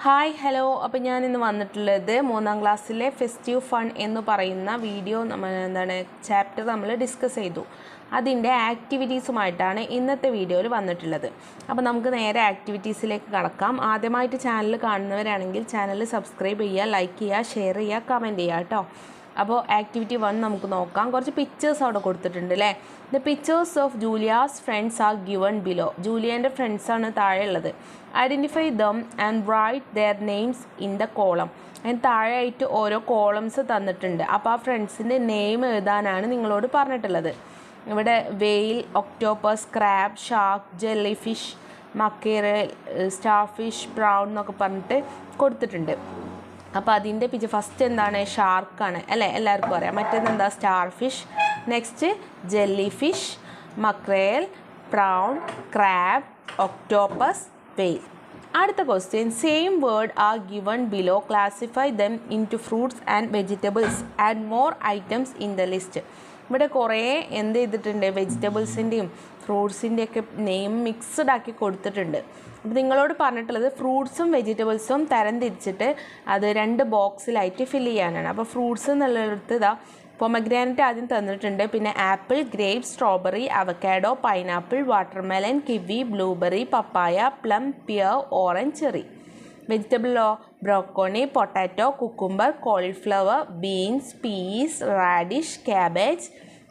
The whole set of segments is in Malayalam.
Hi hello. അപ്പോൾ ഞാൻ ഇന്ന് വന്നിട്ടുള്ളത് 3ാം ക്ലാസ്സിലെ ഫെസ്റ്റീവ് ഫൺ എന്ന് പറയുന്ന വീഡിയോ ചാപ്റ്റർ നമ്മൾ ഡിസ്കസ് ചെയ്തു. അതിൻ്റെ ആക്ടിവിറ്റീസുമായിട്ടാണ് ഇന്നത്തെ വീഡിയോയിൽ വന്നിട്ടുള്ളത്. അപ്പോൾ നമുക്ക് നേരെ ആക്ടിവിറ്റീസിലേക്ക് കടക്കാം. ആദ്യമായിട്ട് ചാനൽ കാണുന്നവരാണെങ്കിൽ ചാനൽ സബ്സ്ക്രൈബ് ചെയ്യുക, ലൈക്ക് ചെയ്യുക, ഷെയർ ചെയ്യുക, കമൻറ്റ് ചെയ്യുക കേട്ടോ. അപ്പോൾ ആക്ടിവിറ്റി 1 നമുക്ക് നോക്കാം. കുറച്ച് പിക്ചേഴ്സ് അവിടെ കൊടുത്തിട്ടുണ്ട് അല്ലേ. The pictures of Julia's friends are given below. ജൂലിയൻ്റെ ഫ്രണ്ട്സാണ് താഴെയുള്ളത്. Identify them and write their names in the column. അതിന് താഴെയായിട്ട് ഓരോ കോളംസ് തന്നിട്ടുണ്ട്. അപ്പോൾ ആ ഫ്രണ്ട്സിൻ്റെ നെയിം എഴുതാനാണ് നിങ്ങളോട് പറഞ്ഞിട്ടുള്ളത്. ഇവിടെ whale, octopus, crab, shark, jellyfish, mackerel, starfish, prawn എന്നൊക്കെ പറഞ്ഞിട്ട് കൊടുത്തിട്ടുണ്ട്. അപ്പോൾ അതിൻ്റെ പിക്ചർ ഫസ്റ്റ് എന്താണ്? ഷാർക്കാണ് അല്ലേ, എല്ലാവർക്കും അറിയാം. മറ്റേതെന്താ? Starfish. Next jellyfish, mackerel, prawn, crab, octopus, whale. അടുത്ത question, same word are given below, classify them into fruits and vegetables and more items in the list. ഇവിടെ കുറേ എന്ത് ചെയ്തിട്ടുണ്ട്? വെജിറ്റബിൾസിൻ്റെയും ഫ്രൂട്ട്സിൻ്റെയൊക്കെ നെയിം മിക്സ്ഡ് ആക്കി കൊടുത്തിട്ടുണ്ട്. അപ്പോൾ നിങ്ങളോട് പറഞ്ഞിട്ടുള്ളത് ഫ്രൂട്ട്സും വെജിറ്റബിൾസും തരം തിരിച്ചിട്ട് അത് 2 ബോക്സിലായിട്ട് ഫില്ല് ചെയ്യാനാണ്. അപ്പോൾ ഫ്രൂട്ട്സ് എന്നുള്ളിടത്ത് ഇതാ പൊമഗ്രാനറ്റ് ആദ്യം തന്നിട്ടുണ്ട്. പിന്നെ apple, grape, strawberry, avocado, pineapple, watermelon, kiwi, blueberry, papaya, plum, pear, orange, cherry. വെജിറ്റബിളോ? Broccoli, potato, cucumber, cauliflower, beans, peas, radish, cabbage,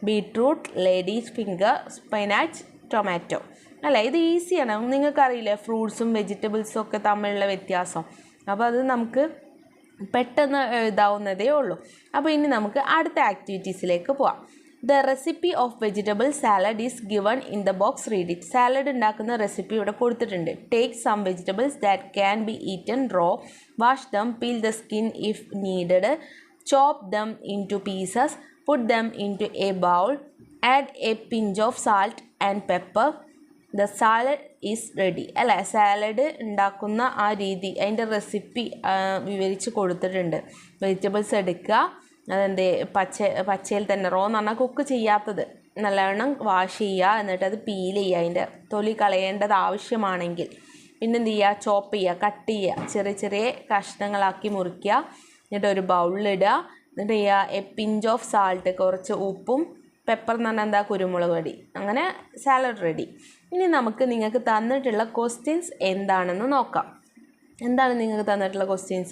beetroot, ladies finger, spinach, tomato. അല്ല, ഇത് ഈസിയാണ്. നിങ്ങൾക്കറിയില്ലേ ഫ്രൂട്ട്സും വെജിറ്റബിൾസും ഒക്കെ തമ്മിലുള്ള വ്യത്യാസം. അപ്പോൾ അത് നമുക്ക് പെട്ടെന്ന് എഴുതാവുന്നതേ ഉള്ളൂ. അപ്പോൾ ഇനി നമുക്ക് അടുത്ത ആക്ടിവിറ്റീസിലേക്ക് പോവാം. The recipe of vegetable salad is given in the box, read it. Salad ഉണ്ടാക്കുന്ന റെസിപ്പി ഇവിടെ കൊടുത്തിട്ടുണ്ട്. Take some vegetables that can be eaten raw, wash them, peel the skin if needed, chop them into pieces, put them into a bowl, add a pinch of salt and pepper. The salad is ready. അല്ലേ, സാലഡ് ഉണ്ടാക്കുന്ന ആ രീതി, അതിൻ്റെ റെസിപ്പി വിവരിച്ച് കൊടുത്തിട്ടുണ്ട്. വെജിറ്റബിൾസ് എടുക്കുക, അതെന്ത് പച്ചയിൽ തന്നെ, റോ എന്ന് പറഞ്ഞാൽ കുക്ക് ചെയ്യാത്തത്, നല്ലവണ്ണം വാഷ് ചെയ്യുക, എന്നിട്ട് അത് പീൽ ചെയ്യുക, അതിൻ്റെ തൊലി കളയേണ്ടത് ആവശ്യമാണെങ്കിൽ. പിന്നെ എന്ത് ചെയ്യുക? ചോപ്പ് ചെയ്യുക, കട്ട് ചെയ്യുക, ചെറിയ ചെറിയ കഷ്ണങ്ങളാക്കി മുറിക്കുക, എന്നിട്ട് ഒരു ബൗളിലിടുക. എന്നിട്ട് ചെയ്യുക എ പിഞ്ച് ഓഫ് സാൾട്ട്, കുറച്ച് ഉപ്പും, പെപ്പർ എന്ന് പറഞ്ഞാൽ എന്താ? കുരുമുളക് പൊടി. അങ്ങനെ സാലഡ് റെഡി. ഇനി നമുക്ക് നിങ്ങൾക്ക് തന്നിട്ടുള്ള ക്വസ്റ്റ്യൻസ് എന്താണെന്ന് നോക്കാം. എന്താണ് നിങ്ങൾക്ക് തന്നിട്ടുള്ള questions?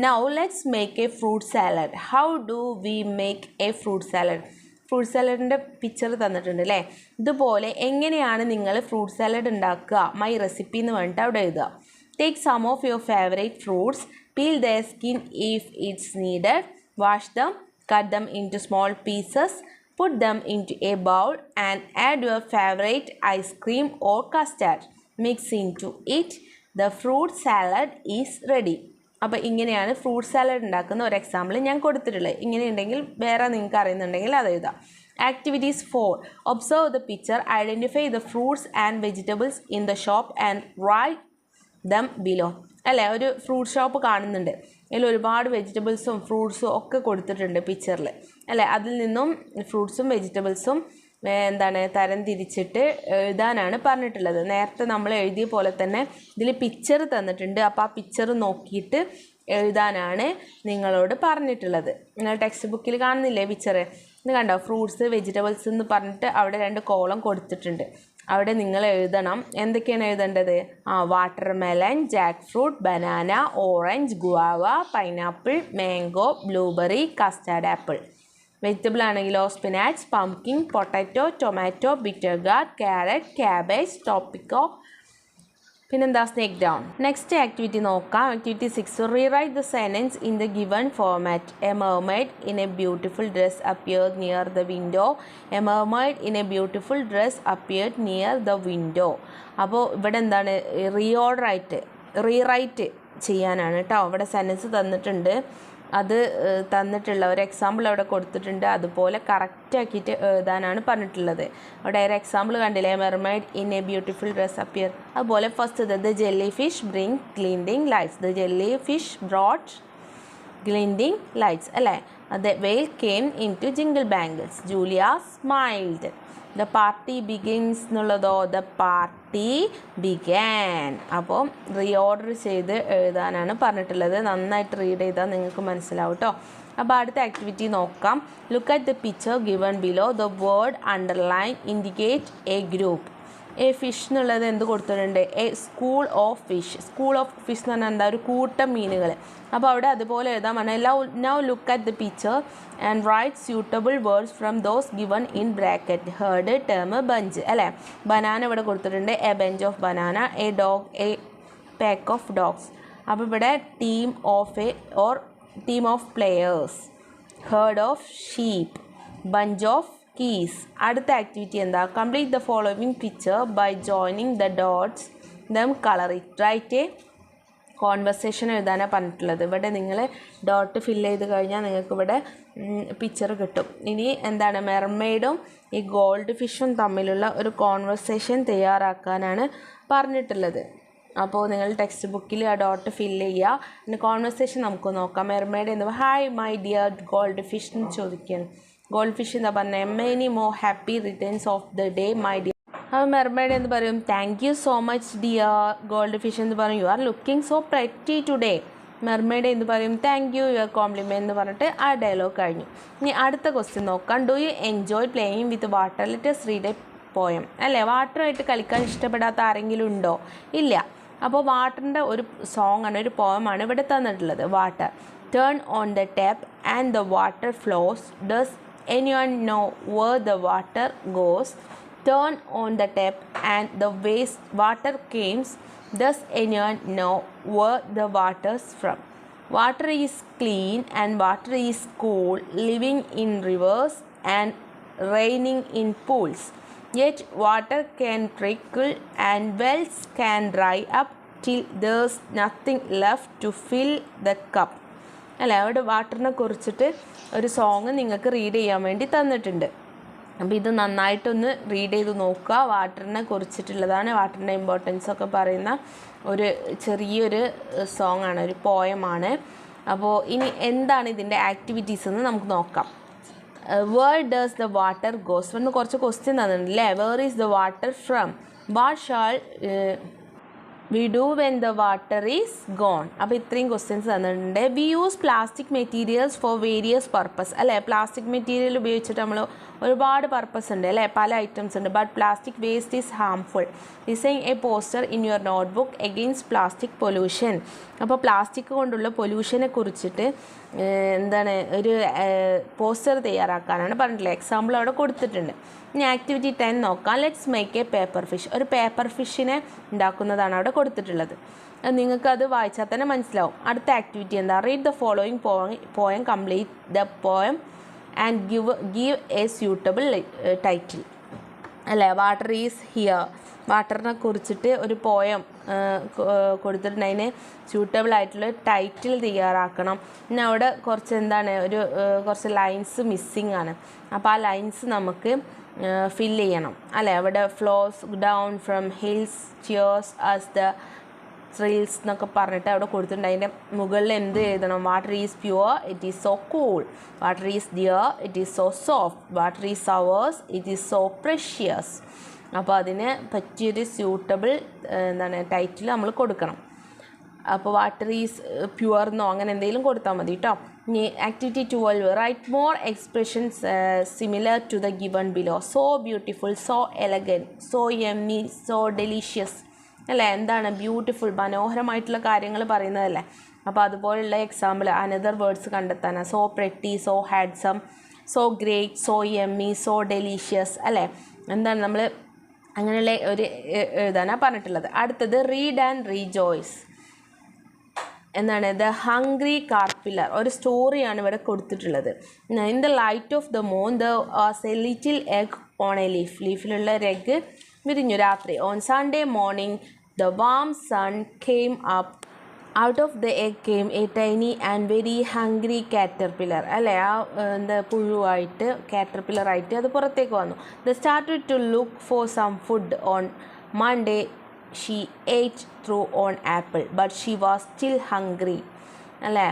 Now let's make a fruit salad. How do we make a fruit salad? Fruit സാലഡിൻ്റെ പിക്ചർ തന്നിട്ടുണ്ട് അല്ലേ. ഇതുപോലെ എങ്ങനെയാണ് നിങ്ങൾ ഫ്രൂട്ട് സാലഡ് ഉണ്ടാക്കുക? മൈ റെസിപ്പി എന്ന് പറഞ്ഞിട്ട് അവിടെ എഴുതുക. Take some of your favourite fruits, peel their skin if it's needed, wash them, cut them into small pieces, put them into a bowl and add your favorite ice cream or custard. Mix into it. The fruit salad is ready. അപ്പോൾ ഇങ്ങനെയാണ് ഫ്രൂട്ട് സാലഡ് ഉണ്ടാക്കുന്ന ഒരു എക്സാമ്പിൾ ഞാൻ കൊടുത്തിട്ടുള്ളത്. ഇങ്ങനെയുണ്ടെങ്കിൽ വേറെ നിങ്ങൾക്ക് അറിയുന്നുണ്ടെങ്കിൽ അത് എഴുതാം. Activities 4. Observe the picture, identify the fruits and vegetables in the shop and write them below. അല്ലേ, ഒരു ഫ്രൂട്ട് ഷോപ്പ് കാണുന്നുണ്ട്. അതിൽ ഒരുപാട് വെജിറ്റബിൾസും ഫ്രൂട്ട്സും ഒക്കെ കൊടുത്തിട്ടുണ്ട് പിക്ചറിൽ അല്ലേ. അതിൽ നിന്നും ഫ്രൂട്ട്സും വെജിറ്റബിൾസും തരം തിരിച്ചിട്ട് എഴുതാനാണ് പറഞ്ഞിട്ടുള്ളത്. നേരത്തെ നമ്മൾ എഴുതിയ പോലെ തന്നെ ഇതിൽ പിക്ചർ തന്നിട്ടുണ്ട്. അപ്പോൾ ആ പിക്ചർ നോക്കിയിട്ട് എഴുതാനാണ് നിങ്ങളോട് പറഞ്ഞിട്ടുള്ളത്. നിങ്ങൾ ടെക്സ്റ്റ് ബുക്കിൽ കാണുന്നില്ലേ പിക്ചർ? ഇത് കണ്ടോ? ഫ്രൂട്ട്സ്, വെജിറ്റബിൾസ് എന്ന് പറഞ്ഞിട്ട് അവിടെ 2 കോളം കൊടുത്തിട്ടുണ്ട്. അവിടെ നിങ്ങൾ എഴുതണം. എന്തൊക്കെയാണ് എഴുതേണ്ടത്? Watermelon, jackfruit, banana, orange, guava, pineapple, mango, blueberry, custard apple. Vegetable ആണെങ്കിലോ spinach, pumpkin, potato, tomato, bitter gourd, carrot, cabbage, tapioca, പിന്നെന്താ? Snake down. നെക്സ്റ്റ് ആക്ടിവിറ്റി നോക്കാം. Activity 6. Rewrite the sentence in the given format. A mermaid in a beautiful dress appeared near the window. A mermaid in a beautiful dress appeared near the window. അപ്പോൾ ഇവിടെ എന്താണ്? റീറൈറ്റ് ചെയ്യാനാണ് കേട്ടോ. ഇവിടെ സെൻറ്റൻസ് തന്നിട്ടുണ്ട്. അത് തന്നിട്ടുള്ള ഒരു എക്സാമ്പിൾ അവിടെ കൊടുത്തിട്ടുണ്ട്. അതുപോലെ കറക്റ്റ് ആക്കിയിട്ട് എഴുതാനാണ് പറഞ്ഞിട്ടുള്ളത്. അവിടെ ഒരു എക്സാമ്പിൾ കണ്ടില്ലേ? Mermaid in a beautiful dress appear. അതുപോലെ first the jellyfish bring glinting lights. The jellyfish brought glinting lights അല്ലേ. The whale came into jingle bangles. Julia smiled. The party begins എന്നുള്ളതോ ദ പാർട്ടി ബിഗാൻ. അപ്പോൾ റീഓർഡർ ചെയ്ത് എഴുതാനാണ് പറഞ്ഞിട്ടുള്ളത്. നന്നായിട്ട് റീഡ് ചെയ്താൽ നിങ്ങൾക്ക് മനസ്സിലാവും കേട്ടോ. അപ്പോൾ അടുത്ത ആക്ടിവിറ്റി നോക്കാം. Look at the picture given below. The word underline indicate A group. A fish എന്നുള്ളത് എന്ത് കൊടുത്തിട്ടുണ്ട്? A school of fish. School of fish എന്ന് പറഞ്ഞാൽ എന്താ? ഒരു കൂട്ടം മീനുകൾ. അപ്പോൾ അവിടെ അതുപോലെ എഴുതാൻ പറഞ്ഞാൽ now look at the picture and write suitable words from those given in bracket. Herd, team, bunch അല്ലേ. ബനാന ഇവിടെ കൊടുത്തിട്ടുണ്ട്. A bench of banana. A dog, a pack of dogs. അപ്പോൾ ഇവിടെ team of team of players. Herd of sheep. Bunch of keys. അടുത്ത ആക്ടിവിറ്റി എന്താ? Complete the following picture by joining the dots them colour it. Write a conversation എഴുതാനാണ് പറഞ്ഞിട്ടുള്ളത്. ഇവിടെ നിങ്ങൾ ഡോട്ട് ഫില്ല് ചെയ്ത് കഴിഞ്ഞാൽ നിങ്ങൾക്ക് ഇവിടെ പിക്ചർ കിട്ടും. ഇനി എന്താണ്? മെർമെയ്ഡും ഈ ഗോൾഡ് ഫിഷും തമ്മിലുള്ള ഒരു കോൺവെർസേഷൻ തയ്യാറാക്കാനാണ് പറഞ്ഞിട്ടുള്ളത്. അപ്പോൾ നിങ്ങൾ ടെക്സ്റ്റ് ബുക്കിൽ ആ ഡോട്ട് ഫില്ല് ചെയ്യുക. പിന്നെ കോൺവെർസേഷൻ നമുക്ക് നോക്കാം. മെർമെയ്ഡ് എന്ന് hi my dear gold fish എന്ന് ചോദിക്കുകയാണ്. ഗോൾഡ് ഫിഷ് എന്താ പറഞ്ഞത്? Many more happy returns of the day my dear. അപ്പോൾ മെർമെയ്ഡ് എന്ന് പറയും thank you so much dear. Gold fish എന്ന് പറയും you are looking so pretty today. Mermaid എന്ന് പറയും താങ്ക് യു യുവർ കോംപ്ലിമെൻറ്റ് എന്ന് പറഞ്ഞിട്ട് ആ ഡയലോഗ് കഴിഞ്ഞു. ഇനി അടുത്ത ക്വസ്റ്റ്യൻ നോക്കാം. Do you enjoy playing with water? Let's read A poem. അല്ലേ, വാട്ടറുമായിട്ട് കളിക്കാൻ ഇഷ്ടപ്പെടാത്ത ആരെങ്കിലും ഉണ്ടോ? ഇല്ല. അപ്പോൾ വാട്ടറിൻ്റെ ഒരു സോങ് ആണ്, ഒരു പോയമാണ് ഇവിടെ തന്നിട്ടുള്ളത്. Water. Turn on the tap and the water flows. Does anyone know where the water goes? Turn on the tap and the water comes. Does anyone know where the water's from? Water is clean and water is cool, living in rivers and raining in pools. Yet water can trickle and wells can dry up till there's nothing left to fill the cup. അല്ല, അവിടെ വാട്ടറിനെ കുറിച്ചിട്ട് ഒരു സോങ് നിങ്ങൾക്ക് റീഡ് ചെയ്യാൻ വേണ്ടി തന്നിട്ടുണ്ട്. അപ്പോൾ ഇത് നന്നായിട്ടൊന്ന് റീഡ് ചെയ്ത് നോക്കുക. വാട്ടറിനെ കുറിച്ചിട്ടുള്ളതാണ്. വാട്ടറിൻ്റെ ഇമ്പോർട്ടൻസ് ഒക്കെ പറയുന്ന ഒരു ചെറിയൊരു സോങ് ആണ്, ഒരു പോയമാണ്. അപ്പോൾ ഇനി എന്താണ് ഇതിൻ്റെ ആക്ടിവിറ്റീസ് എന്ന് നമുക്ക് നോക്കാം. Where does the water goes എന്ന് കുറച്ച് ക്വസ്റ്റ്യൻ തന്നിട്ടുണ്ടല്ലേ. Where is the water from? What shall we do when the water is gone? അപ്പോൾ ഇത്രയും ക്വസ്റ്റ്യൻസ് തന്നിട്ടുണ്ട്. We use plastic materials for various purpose. അല്ലേ, പ്ലാസ്റ്റിക് മെറ്റീരിയൽ ഉപയോഗിച്ചിട്ട് നമ്മൾ ഒരുപാട് പർപ്പസ് ഉണ്ട് അല്ലേ, പല ഐറ്റംസ് ഉണ്ട്. But plastic waste is harmful. Design a poster in your notebook against plastic pollution. അപ്പോൾ പ്ലാസ്റ്റിക് കൊണ്ടുള്ള പൊല്യൂഷനെ കുറിച്ചിട്ട് എന്താണ് ഒരു പോസ്റ്റർ തയ്യാറാക്കാനാണ് പറഞ്ഞിട്ടുള്ളത്. എക്സാമ്പിൾ അവിടെ കൊടുത്തിട്ടുണ്ട്. ഇനി ആക്ടിവിറ്റി 10 നോക്കാം. Let's make A paper fish. ഒരു പേപ്പർ ഫിഷിനെ ഉണ്ടാക്കുന്നതാണ് അവിടെ കൊടുത്തിട്ടുള്ളത്. നിങ്ങൾക്കത് വായിച്ചാൽ തന്നെ മനസ്സിലാവും. അടുത്ത ആക്ടിവിറ്റി എന്താ? Read the following poem, complete the poem and give A suitable title. അല്ലേ, വാട്ടർ ഈസ് ഹിയർ. വാട്ടറിനെ കുറിച്ചിട്ട് ഒരു പോയം കൊടുത്തിട്ടുണ്ട്. അതിന് സ്യൂട്ടബിൾ ആയിട്ടുള്ള ടൈറ്റിൽ തയ്യാറാക്കണം. പിന്നെ അവിടെ കുറച്ച് എന്താണ് കുറച്ച് ലൈൻസ് മിസ്സിങ് ആണ്. അപ്പോൾ ആ ലൈൻസ് നമുക്ക് ഫില്ല് ചെയ്യണം. അല്ലേ, അവിടെ flows down from hills cheers as the thrills എന്നൊക്കെ പറഞ്ഞിട്ട് അവിടെ കൊടുത്തിട്ടുണ്ട്. അതിൻ്റെ മുകളിൽ എന്ത് എഴുതണം? Water is pure, it is so cool. Water is dear, it is so soft. Water is ours, it is so precious. അപ്പോൾ അതിന് പറ്റിയൊരു സ്യൂട്ടബിൾ ടൈറ്റിൽ നമ്മൾ കൊടുക്കണം. അപ്പോൾ വാട്ടർ ഈസ് പ്യുവർ എന്നോ അങ്ങനെ എന്തെങ്കിലും കൊടുത്താൽ മതി കേട്ടോ. ഇനി activity 12 write more expressions similar to the given below. So beautiful, so elegant, so yummy, so delicious. അല്ലേ, എന്താണ് ബ്യൂട്ടിഫുൾ, മനോഹരമായിട്ടുള്ള കാര്യങ്ങൾ പറയുന്നതല്ലേ. അപ്പോൾ അതുപോലുള്ള എക്സാമ്പിൾ അനദർ വേർഡ്സ് കണ്ടെത്താനാണ്. So pretty, so handsome, so great, so yummy, so delicious. അല്ലേ, എന്താണ് നമ്മൾ അങ്ങനെയുള്ള ഒരു എഴുതാനാണ് പറഞ്ഞിട്ടുള്ളത്. അടുത്തത് റീഡ് ആൻഡ് റീജോയ്സ്. എന്താണ്? The hungry caterpillar. ഒരു സ്റ്റോറിയാണ് ഇവിടെ കൊടുത്തിട്ടുള്ളത്. In the light of the moon the was a little egg on a leaf. ലീഫിലുള്ള ഒരു എഗ് വിരിഞ്ഞു രാത്രി. On Sunday morning the warm sun came up. Out of the egg came a tiny and very hungry caterpillar. അല്ലേ, ആ എന്താ പുഴുവായിട്ട് കാറ്റർപില്ലറായിട്ട് അത് പുറത്തേക്ക് വന്നു. The started to look for some food. On Monday she ate through one apple but she was still hungry. അല്ലേ,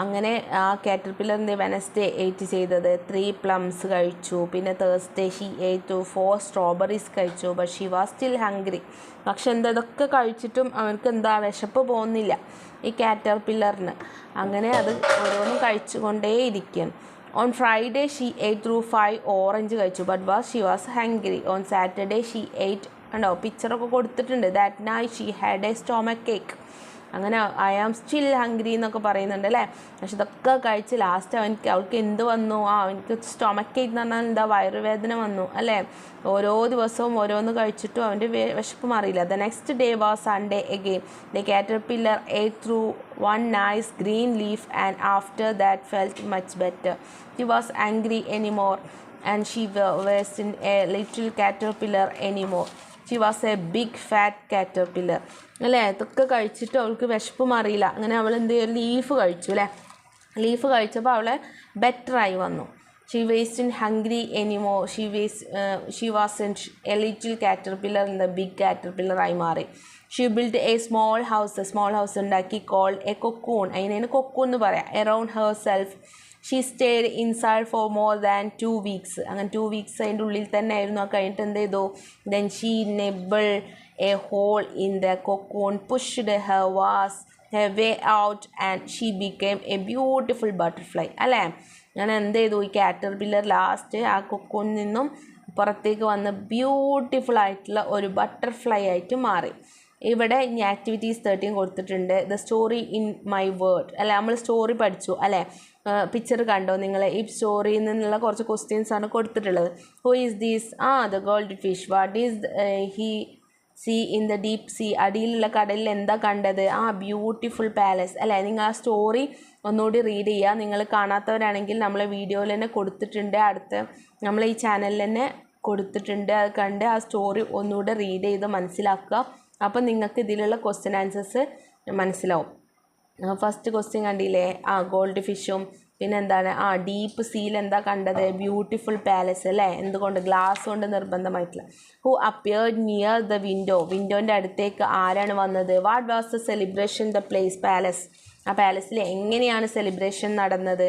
അങ്ങനെ ആ കാറ്റർപില്ലറിൻ്റെ വെനസ്ഡേ എയ്റ്റ് ചെയ്തത് 3 plums കഴിച്ചു. പിന്നെ തേഴ്സ്ഡേ ഷീ എയ്റ്റ് 4 strawberries കഴിച്ചു. But she was still hungry. പക്ഷെ ഇതൊക്കെ കഴിച്ചിട്ടും അവർക്ക് വിശപ്പ് പോകുന്നില്ല ഈ കാറ്റർപില്ലറിന്. അങ്ങനെ അത് ഓരോന്നും കഴിച്ചുകൊണ്ടേ ഇരിക്കുകയാണ്. On Friday she ate through 5 orange കഴിച്ചു. But she was hungry. On Saturday she eight ഉണ്ടോ പിക്ചറൊക്കെ കൊടുത്തിട്ടുണ്ട്. That night she had A stomach cake. അങ്ങനെ ഐ ആം സ്റ്റിൽ ഹംഗ്രി എന്നൊക്കെ പറയുന്നുണ്ട് അല്ലേ. പക്ഷെ ഇതൊക്കെ കഴിച്ച് ലാസ്റ്റ് അവൾക്ക് എന്ത് വന്നു? അവനക്ക് സ്റ്റൊമക് കേക്ക് എന്ന് പറഞ്ഞാൽ വയറുവേദന വന്നു അല്ലേ. ഓരോ ദിവസവും ഓരോന്ന് കഴിച്ചിട്ടും അവൻ്റെ വിശപ്പ് മാറിയില്ല. The next day was Sunday again. The caterpillar eight through 1 nice green leaf and after that felt much better. She was angry anymore and she wasn't a little caterpillar anymore. She was a big fat caterpillar. അല്ലേ, ഇതൊക്കെ കഴിച്ചിട്ട് അവൾക്ക് വിശപ്പ് മാറിയില്ല. അങ്ങനെ അവൾ എന്ത് ചെയ്യും? ലീഫ് കഴിച്ചു അല്ലേ. ലീഫ് കഴിച്ചപ്പോൾ അവളെ ബെറ്ററായി വന്നു. She wasn't hungry anymore. She wasn't a little caterpillar in the big caterpillar ആയി മാറി. She build a small house ഉണ്ടാക്കി called a cocoon. അതിനാണ് കൊക്കൂൺ എന്ന് പറയാം. around herself. She stayed inside for more than 2 weeks. അങ്ങനെ 2 weeks അതിൻ്റെ ഉള്ളിൽ തന്നെ ആയിരുന്നു. കഴിഞ്ഞിട്ട് എന്ത് ചെയ്തു? Then she nibbled a hole in the cocoon, pushed her way out and she became a beautiful butterfly. അല്ലേ, അങ്ങനെ എന്ത് ചെയ്തു? ഈ കാറ്റർപില്ലർ ലാസ്റ്റ് ആ കൊക്കൂണിൽ നിന്നും പുറത്തേക്ക് വന്ന് ബ്യൂട്ടിഫുൾ ആയിട്ടുള്ള ഒരു ബട്ടർഫ്ലൈ ആയിട്ട് മാറി. ഇവിടെ ഇനി ആക്ടിവിറ്റീസ് 13 കൊടുത്തിട്ടുണ്ട്. The story in my word അല്ലെ, നമ്മൾ സ്റ്റോറി പഠിച്ചു അല്ലേ. പിക്ചർ കണ്ടോ നിങ്ങൾ? ഈ സ്റ്റോറിയിൽ നിന്നുള്ള കുറച്ച് ക്വസ്റ്റ്യൻസ് ആണ് കൊടുത്തിട്ടുള്ളത്. Who is these? The goldfish. What is he see in the deep sea? അടിയിലുള്ള കടലിൽ എന്താ കണ്ടത്? ബ്യൂട്ടിഫുൾ പാലസ് അല്ലേ. നിങ്ങൾ ആ സ്റ്റോറി ഒന്നുകൂടി റീഡ് ചെയ്യുക. നിങ്ങൾ കാണാത്തവരാണെങ്കിൽ നമ്മളെ വീഡിയോയിൽ തന്നെ കൊടുത്തിട്ടുണ്ട്, നമ്മളെ ഈ ചാനലിൽ തന്നെ കൊടുത്തിട്ടുണ്ട്. അത് കണ്ട് ആ സ്റ്റോറി ഒന്നുകൂടെ റീഡ് ചെയ്ത് മനസ്സിലാക്കുക. അപ്പം നിങ്ങൾക്ക് ഇതിലുള്ള ക്വസ്റ്റ്യൻ ആൻസേഴ്സ് മനസ്സിലാവും. ഫസ്റ്റ് ക്വസ്റ്റ്യൻ കണ്ടില്ലേ? ഗോൾഡ് ഫിഷും പിന്നെ എന്താണ് ഡീപ്പ് സീൽ എന്താ കണ്ടത്? ബ്യൂട്ടിഫുൾ പാലസ് അല്ലേ. എന്തുകൊണ്ട്? ഗ്ലാസ് കൊണ്ട് നിർബന്ധമായിട്ടുള്ള. ഹു അപ്പിയർഡ് നിയർ ദ വിൻഡോൻ്റെ അടുത്തേക്ക് ആരാണ് വന്നത്? What was the celebration the place? Palace. ആ പാലസിൽ എങ്ങനെയാണ് സെലിബ്രേഷൻ നടന്നത്?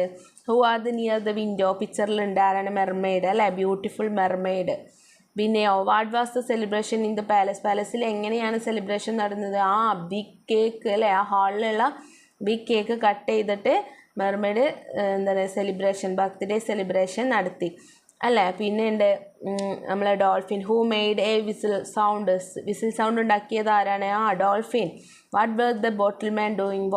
Who are the near the window? പിക്ചറിലുണ്ട് ആരാണ്? മെർമെയ്ഡ് അല്ലേ, ബ്യൂട്ടിഫുൾ മെർമെയ്ഡ്. പിന്നെയോ what was the celebration in the പാലസിൽ എങ്ങനെയാണ് സെലിബ്രേഷൻ നടന്നത്? ബിഗ് കേക്ക് അല്ലേ. ആ ഹാളിലുള്ള ബിഗ് കേക്ക് കട്ട് ചെയ്തിട്ട് മെർമെയ്ഡ് ബർത്ത്ഡേ സെലിബ്രേഷൻ നടത്തി അല്ലേ. പിന്നെ ഉണ്ട് നമ്മളെ dolphin. Who made a whistle sound ഉണ്ടാക്കിയത് ആരാണ്? Dolphin. What were the boatman doing?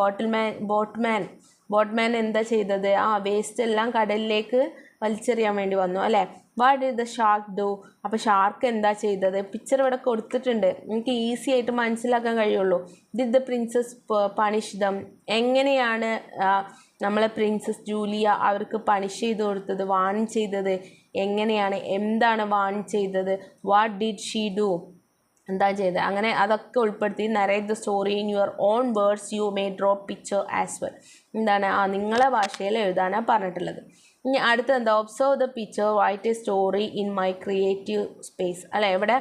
Boatman എന്താ ചെയ്തത്? വേസ്റ്റ് എല്ലാം കടലിലേക്ക് വലിച്ചെറിയാൻ വേണ്ടി വന്നു അല്ലേ. What did the shark do? അപ്പോൾ ഷാർക്ക് എന്താ ചെയ്തത്? പിക്ചർ ഇവിടെ കൊടുത്തിട്ടുണ്ട്, എനിക്ക് ഈസി ആയിട്ട് മനസ്സിലാക്കാൻ കഴിയുള്ളൂ. Did the prince's punish dum? എങ്ങനെയാണ് നമ്മളെ പ്രിൻസസ് ജൂലിയ അവർക്ക് പണിഷ് ചെയ്ത് കൊടുത്തത്, വാൺ ചെയ്തത് എങ്ങനെയാണ്? എന്താണ് വാൺ ചെയ്തത്? What did she do? എന്താ ചെയ്തത്? അങ്ങനെ അതൊക്കെ ഉൾപ്പെടുത്തി narrate the story in your own words. You may draw picture as well. എന്താണ് നിങ്ങളെ ഭാഷയിൽ എഴുതാനാണ് പറഞ്ഞിട്ടുള്ളത്. ഇനി അടുത്ത എന്താ? Observe the picture, write a story in my creative space അല്ലേ. ഇവിടെ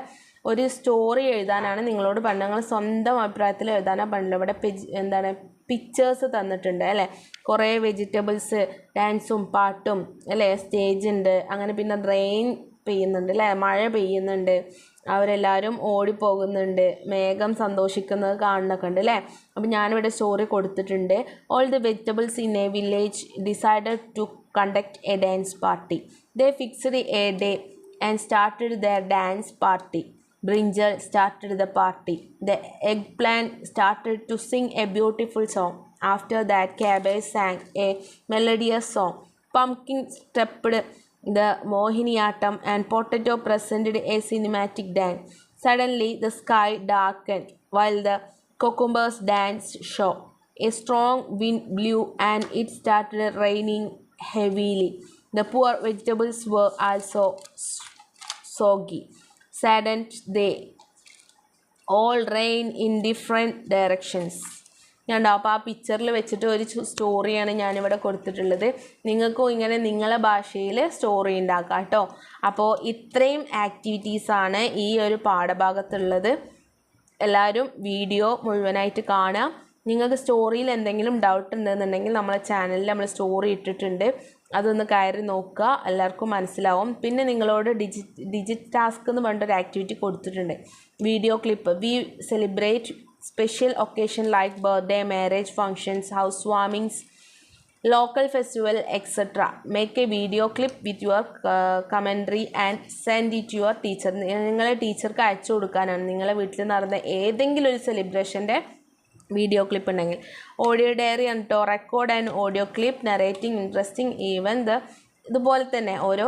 ഒരു സ്റ്റോറി എഴുതാനാണ് നിങ്ങളോട് പറഞ്ഞത്. നിങ്ങൾ സ്വന്തം അഭിപ്രായത്തിൽ എഴുതാനാണ് പറഞ്ഞത്. ഇവിടെ എന്താണ് പിക്ചേഴ്സ് തന്നിട്ടുണ്ട് അല്ലേ. കുറേ വെജിറ്റബിൾസ്, ഡാൻസും പാട്ടും അല്ലേ, സ്റ്റേജ് ഉണ്ട്. അങ്ങനെ പിന്നെ റെയിൻ പെയ്യുന്നുണ്ട് അല്ലേ, മഴ പെയ്യുന്നുണ്ട്, അവരെല്ലാവരും ഓടിപ്പോകുന്നുണ്ട്, മേഘം സന്തോഷിക്കുന്നത് കാണുന്നൊക്കെ ഉണ്ട് അല്ലേ. അപ്പം ഞാനിവിടെ സ്റ്റോറി കൊടുത്തിട്ടുണ്ട്. All the vegetables in a village decided to conduct a dance party. They fixed a day and started their dance party. Brinjal started the party. The eggplant started to sing a beautiful song. After that, cabbage sang a melodious song. Pumpkin stepped the Mohiniyattam and potato presented a cinematic dance. Suddenly, the sky darkened while the cucumbers danced show. A strong wind blew and it started raining heavily. The poor vegetables were also soggy. Saddened, they all ran in different directions. അപ്പോൾ ആ പിക്ചറിൽ വെച്ചിട്ട് ഒരു സ്റ്റോറിയാണ് ഞാനിവിടെ കൊടുത്തിട്ടുള്ളത്. നിങ്ങൾക്കും ഇങ്ങനെ നിങ്ങളെ ഭാഷയിൽ സ്റ്റോറി ഉണ്ടാക്കാം കേട്ടോ. അപ്പോൾ ഇത്രയും ആക്ടിവിറ്റീസാണ് ഈ ഒരു പാഠഭാഗത്തുള്ളത്. എല്ലാവരും വീഡിയോ മുഴുവനായിട്ട് കാണുക. നിങ്ങൾക്ക് സ്റ്റോറിയിൽ എന്തെങ്കിലും ഡൗട്ട് ഉണ്ടെന്നുണ്ടെങ്കിൽ നമ്മളെ ചാനലിൽ നമ്മൾ സ്റ്റോറി ഇട്ടിട്ടുണ്ട്, അതൊന്ന് കയറി നോക്കുക, എല്ലാവർക്കും മനസ്സിലാവും. പിന്നെ നിങ്ങളോട് ഡിജിറ്റ് ടാസ്ക് എന്ന് പറഞ്ഞിട്ടൊരു ആക്ടിവിറ്റി കൊടുത്തിട്ടുണ്ട്. Video clip. We celebrate special occasion like birthday, marriage functions, house warmings, local festival, etc. Make a video clip with your commentary and send it to your teacher. നിങ്ങളെ ടീച്ചർക്ക് അയച്ചു കൊടുക്കാനാണ്. നിങ്ങളെ വീട്ടിൽ നടന്ന ഏതെങ്കിലും ഒരു സെലിബ്രേഷൻ്റെ വീഡിയോ ക്ലിപ്പ് ഉണ്ടെങ്കിൽ. ഓഡിയോ ഡയറി ഉണ്ടോ, record and audio clip narrating interesting event. ഇതുപോലെ തന്നെ ഓരോ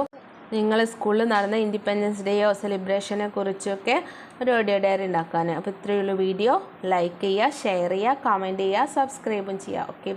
നിങ്ങൾ സ്കൂളിൽ നടന്ന ഇൻഡിപെൻഡൻസ് ഡേയോ സെലിബ്രേഷനെ കുറിച്ചൊക്കെ ഒരു ഓഡിയോ ഡയറി ഉണ്ടാക്കാൻ. അപ്പോൾ ഇത്രയുള്ള വീഡിയോ ലൈക്ക് ചെയ്യുക, ഷെയർ ചെയ്യുക, കമൻറ്റ് ചെയ്യുക, സബ്സ്ക്രൈബും ചെയ്യുക. ഓക്കെ.